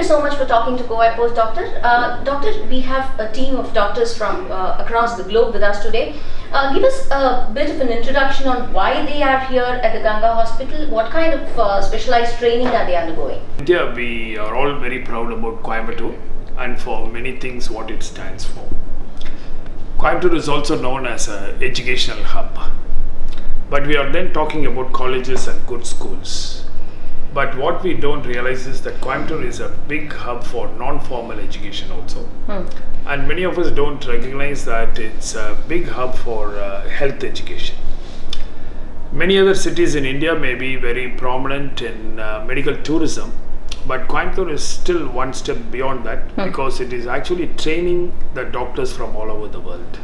you so much for talking to Covai Post, Doctor. Doctor, we have a team of doctors from across the globe with us today. Give us a bit of an introduction on why they are here at the Ganga Hospital. What kind of specialized training are they undergoing? India, we are all very proud about Coimbatore and for many things what it stands for. Coimbatore is also known as an educational hub. But we are then talking about colleges and good schools. But what we don't realize is that Coimbatore is a big hub for non-formal education also. And many of us don't recognize that it's a big hub for health education. Many other cities in India may be very prominent in medical tourism, but Coimbatore is still one step beyond that because it is actually training the doctors from all over the world.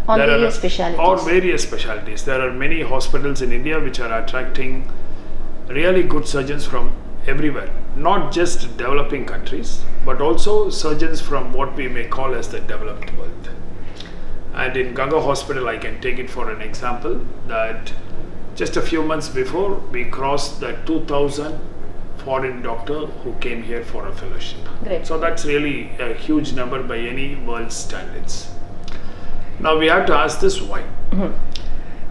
On various specialties. On various specialties. There are many hospitals in India which are attracting really good surgeons from everywhere. Not just developing countries, but also surgeons from what we may call as the developed world. And in Ganga Hospital, I can take it for an example that just a few months before, we crossed the 2,000 foreign doctor who came here for a fellowship. Great. So that's really a huge number by any world standards. Now we have to ask this why.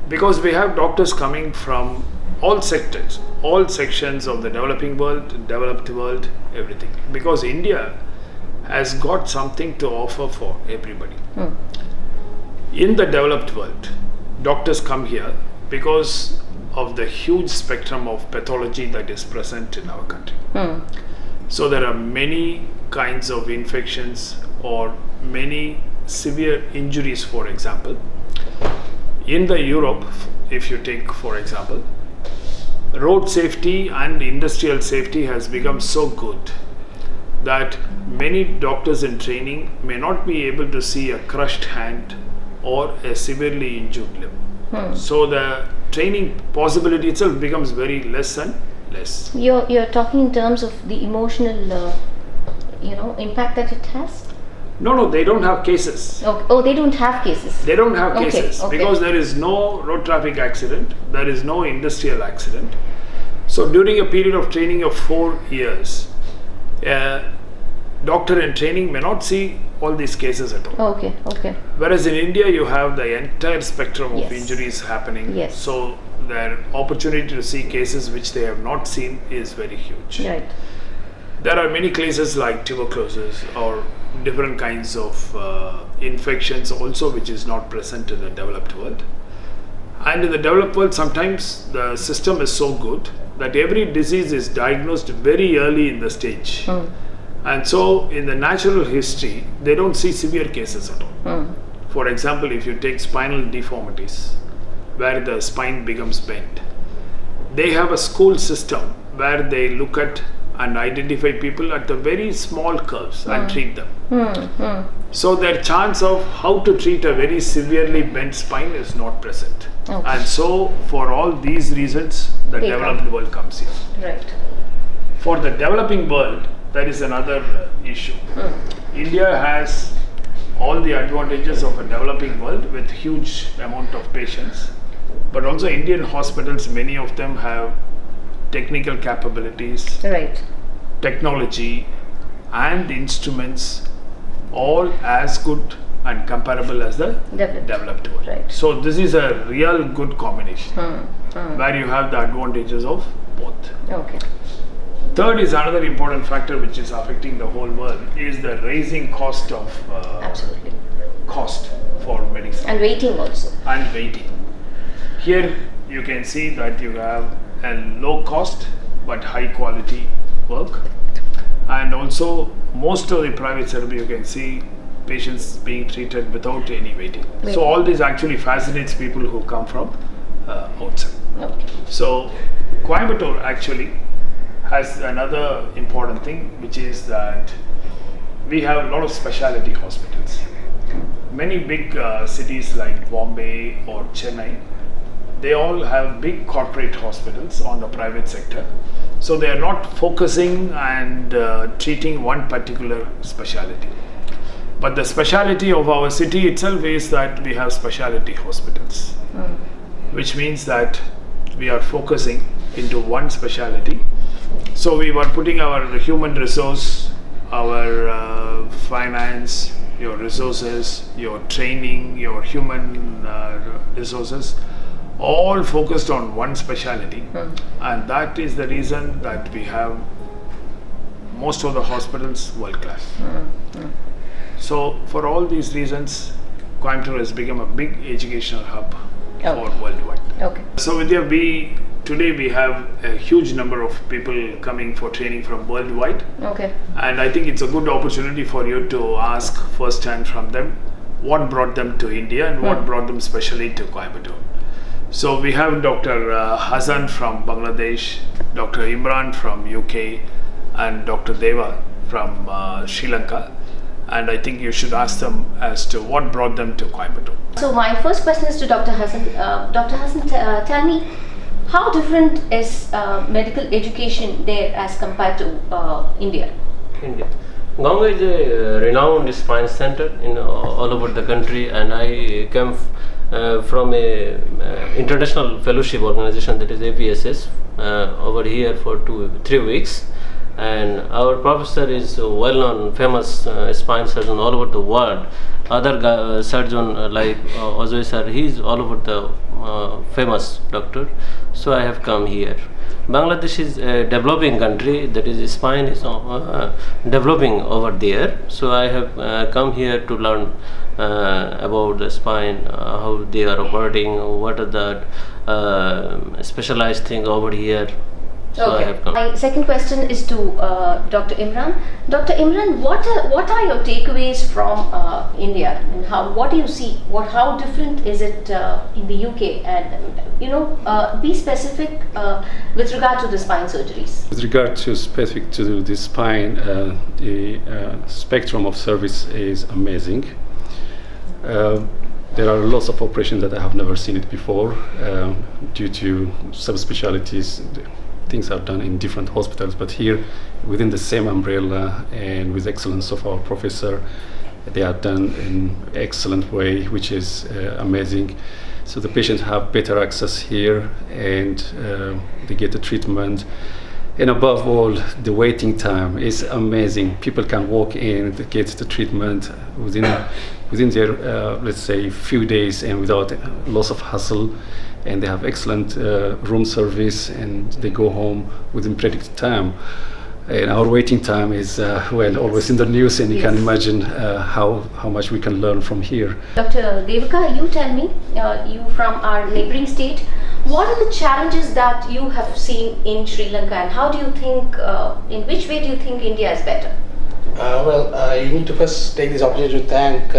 Because we have doctors coming from all sectors, all sections of the developing world, developed world, everything. Because India has got something to offer for everybody. In the developed world, doctors come here because of the huge spectrum of pathology that is present in our country. So there are many kinds of infections or many severe injuries, for example. In the Europe, if you take for example, road safety and industrial safety has become so good that many doctors in training may not be able to see a crushed hand or a severely injured limb. So the training possibility itself becomes very less and less. You're talking in terms of the emotional impact that it has? No, they don't have cases. Okay. Oh, they don't have cases. They don't have cases okay. Because there is no road traffic accident, there is no industrial accident. So during a period of training of 4 years, a doctor in training may not see all these cases at all. Okay. Whereas in India, you have the entire spectrum of injuries happening. Yes. So their opportunity to see cases which they have not seen is very huge. Right. There are many cases like tuberculosis or different kinds of infections also which is not present in the developed world. And in the developed world, sometimes the system is so good that every disease is diagnosed very early in the stage. And so in the natural history, they don't see severe cases at all. For example, if you take spinal deformities, where the spine becomes bent, they have a school system where they look at and identify people at the very small curves and treat them. So their chance of how to treat a very severely bent spine is not present. And so for all these reasons, the developed world comes here. Right. For the developing world, there is another issue. India has all the advantages of a developing world with huge amount of patients, but also Indian hospitals, many of them have technical capabilities, technology and instruments all as good and comparable as the developed world. Right. So this is a real good combination where you have the advantages of both. Okay. Third is another important factor which is affecting the whole world is the rising cost of Absolutely. cost for medicine. And waiting also. And waiting. Here you can see that you have a low cost but high quality work, and also most of the private sector you can see patients being treated without any waiting. So all this actually fascinates people who come from outside. So Coimbatore actually has another important thing, which is that we have a lot of specialty hospitals. Many big cities like Bombay or Chennai, they all have big corporate hospitals on the private sector. So they are not focusing and treating one particular specialty. But the specialty of our city itself is that we have specialty hospitals, which means that we are focusing into one specialty. So we were putting our human resource our finance, your resources, your training, your human resources, all focused on one specialty, and that is the reason that we have most of the hospitals world class. So for all these reasons, Coimbatore has become a big educational hub for worldwide. Okay. So Vidya, today we have a huge number of people coming for training from worldwide. Okay. And I think it's a good opportunity for you to ask firsthand from them what brought them to India and what brought them specially to Coimbatore. So we have Dr. Hassan from Bangladesh, Dr. Imran from UK, and Dr. Deva from Sri Lanka. And I think you should ask them as to what brought them to Coimbatore. So my first question is to Dr. Hassan. Dr. Hassan, tell me, how different is medical education there as compared to India? India. Ganga is a renowned spine center in all over the country, and I came from a international fellowship organization, that is APSS, over here for 3 weeks. And our professor is a well-known, famous spine surgeon all over the world. Other surgeon like Ozoi sir, he is all over the famous doctor. So I have come here. Bangladesh is a developing country, that is spine is developing over there. So I have come here to learn about the spine, how they are operating, what are the specialized things over here. So I have come. My second question is to Dr. Imran. Dr. Imran, what are your takeaways from India, and what do you see? How different is it in the UK? And be specific with regard to the spine surgeries. With regard to specific to the spine, the spectrum of service is amazing. There are lots of operations that I have never seen it before due to subspecialties. Things are done in different hospitals, but here within the same umbrella and with excellence of our professor, they are done in excellent way, which is amazing. So the patients have better access here, and they get the treatment. And above all, the waiting time is amazing. People can walk in, get the treatment within their let's say few days and without loss of hassle. And they have excellent room service, and they go home within predicted time. And our waiting time is always in the news, and you can imagine how much we can learn from here. Dr. Devika, you tell me, you from our neighboring state, what are the challenges that you have seen in Sri Lanka, and how do you think, in which way do you think India is better? You need to first take this opportunity to thank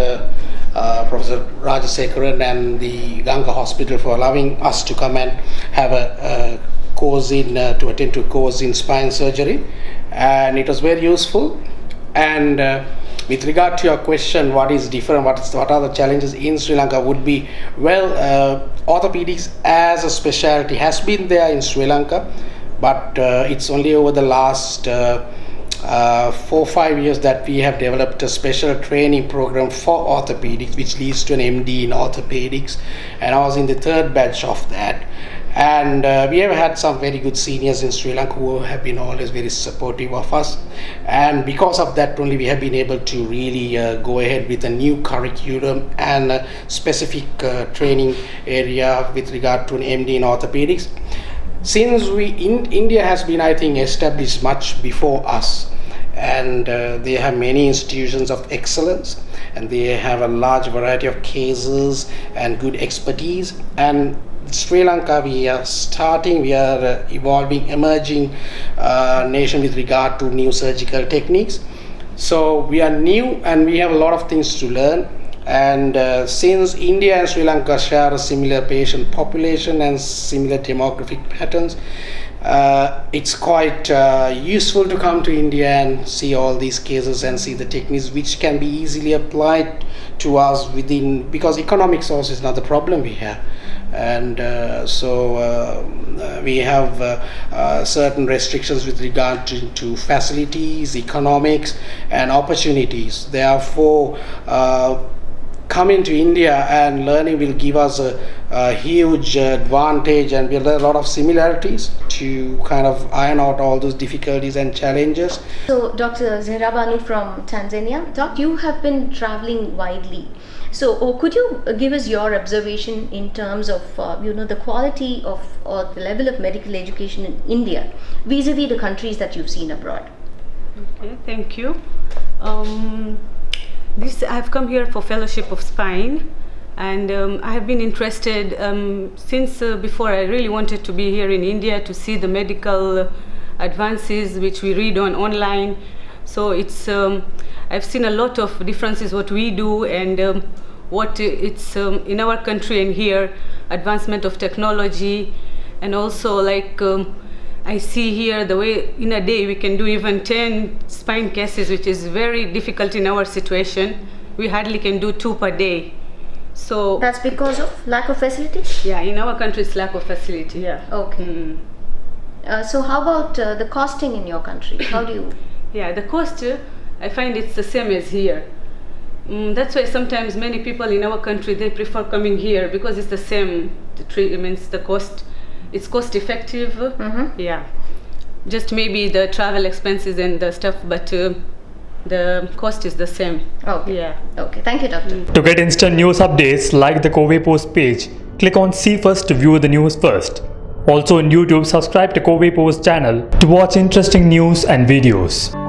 Professor Rajasekaran and the Ganga Hospital for allowing us to come and have a course to attend to a course in spine surgery, and it was very useful. And with regard to your question, what is different, what are the challenges in Sri Lanka, would be, orthopedics as a specialty has been there in Sri Lanka, but it's only over the last 4-5 years that we have developed a special training program for orthopedics, which leads to an MD in orthopedics, and I was in the 3rd batch of that. And we have had some very good seniors in Sri Lanka who have been always very supportive of us, and because of that only we have been able to really go ahead with a new curriculum and a specific training area with regard to an MD in orthopedics. Since India has been, I think, established much before us, and they have many institutions of excellence, and they have a large variety of cases and good expertise. And Sri Lanka, we are evolving, emerging nation with regard to new surgical techniques. So we are new and we have a lot of things to learn. And since India and Sri Lanka share a similar patient population and similar demographic patterns, it's quite useful to come to India and see all these cases and see the techniques which can be easily applied to us within, because economics also is not the problem we have. And we have certain restrictions with regard to facilities, economics and opportunities. Therefore, coming to India and learning will give us a huge advantage, and we'll learn a lot of similarities to kind of iron out all those difficulties and challenges. So, Dr. Zehra Banu from Tanzania, Doc, you have been traveling widely. So, could you give us your observation in terms of the quality of or the level of medical education in India vis-a-vis the countries that you've seen abroad? Okay, thank you. I've come here for fellowship of spine, and I have been interested since before. I really wanted to be here in India to see the medical advances which we read online. So it's I've seen a lot of differences what we do and what it's in our country and here, advancement of technology, and also like I see here the way in a day we can do even 10 spine cases, which is very difficult in our situation. We hardly can do 2 per day. So that's because of lack of facilities? Yeah, in our country it's lack of facility. Yeah. Okay. So how about the costing in your country? How do you? Yeah, the cost I find it's the same as here. That's why sometimes many people in our country they prefer coming here because it's the same. The cost. It's cost effective. Mm-hmm. Yeah, just maybe the travel expenses and the stuff, but the cost is the same. Okay. Yeah. Okay. Thank you, Doctor. To get instant news updates, like the Covai Post page. Click on See First to view the news first. Also on YouTube, subscribe to Covai Post channel to watch interesting news and videos.